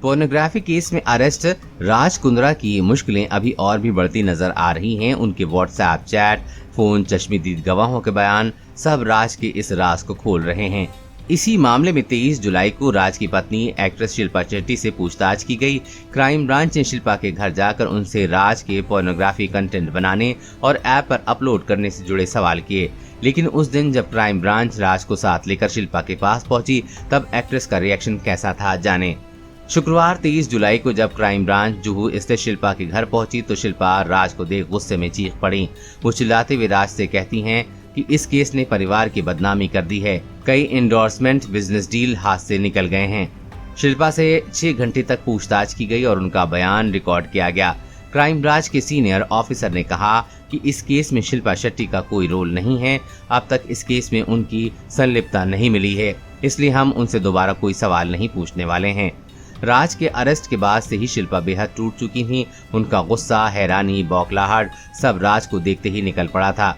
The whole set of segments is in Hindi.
पोर्नोग्राफी केस में अरेस्ट राज कुंद्रा की मुश्किलें अभी और भी बढ़ती नजर आ रही हैं। उनके व्हाट्सएप चैट, फोन, चश्मदीद गवाहों के बयान सब राज के इस राज को खोल रहे हैं। इसी मामले में 23 जुलाई को राज की पत्नी एक्ट्रेस शिल्पा शेट्टी से पूछताछ की गई। क्राइम ब्रांच ने शिल्पा के घर जाकर उनसे राज के पोर्नोग्राफी कंटेंट बनाने और ऐप पर अपलोड करने से जुड़े सवाल किए। लेकिन उस दिन जब क्राइम ब्रांच राज को साथ लेकर शिल्पा के पास पहुंची, तब एक्ट्रेस का रिएक्शन कैसा था, जाने। शुक्रवार 23 जुलाई को जब क्राइम ब्रांच जुहू स्थित शिल्पा के घर पहुंची तो शिल्पा राज को देख गुस्से में चीख पड़ी। वो चिल्लाते हुए राज से कहती हैं कि इस केस ने परिवार की बदनामी कर दी है। कई एंडोर्समेंट बिजनेस डील हाथ से निकल गए हैं। शिल्पा से 6 घंटे तक पूछताछ की गई और उनका बयान रिकॉर्ड किया गया। क्राइम ब्रांच के सीनियर ऑफिसर ने कहा कि इस केस में शिल्पा शेट्टी का कोई रोल नहीं है। अब तक इस केस में उनकी संलिप्तता नहीं मिली है, इसलिए हम उनसे दोबारा कोई सवाल नहीं पूछने वाले हैं। राज के अरेस्ट के बाद से ही शिल्पा बेहद टूट चुकी थी। उनका गुस्सा, हैरानी, बौखलाहट सब राज को देखते ही निकल पड़ा था।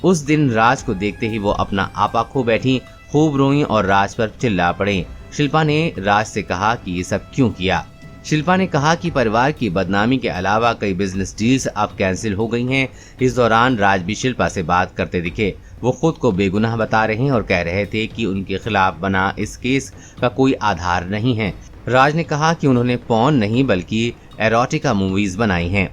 उस दिन राज को देखते ही वो अपना आपा खो बैठी, खूब रोई और राज पर चिल्ला पड़े। शिल्पा ने राज से कहा कि ये सब क्यों किया। शिल्पा ने कहा कि परिवार की बदनामी के अलावा कई बिजनेस डील्स अब कैंसिल हो गई हैं। इस दौरान राज भी शिल्पा से बात करते दिखे। वो खुद को बेगुनाह बता रहे हैं और कह रहे थे कि उनके खिलाफ बना इस केस का कोई आधार नहीं है। राज ने कहा कि उन्होंने पॉर्न नहीं बल्कि एरोटिका मूवीज बनाई हैं।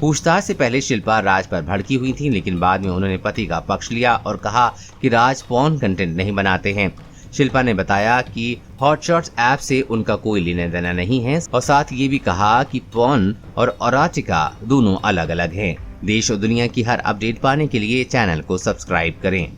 पूछताछ से पहले शिल्पा राज पर भड़की हुई थी, लेकिन बाद में उन्होंने पति का पक्ष लिया और कहा कि राज पॉर्न कंटेंट नहीं बनाते हैं। शिल्पा ने बताया कि हॉटशॉट्स ऐप से उनका कोई लेना देना नहीं है और साथ ये भी कहा कि पॉर्न और एरोटिका दोनों अलग अलग हैं। देश और दुनिया की हर अपडेट पाने के लिए चैनल को सब्सक्राइब करें।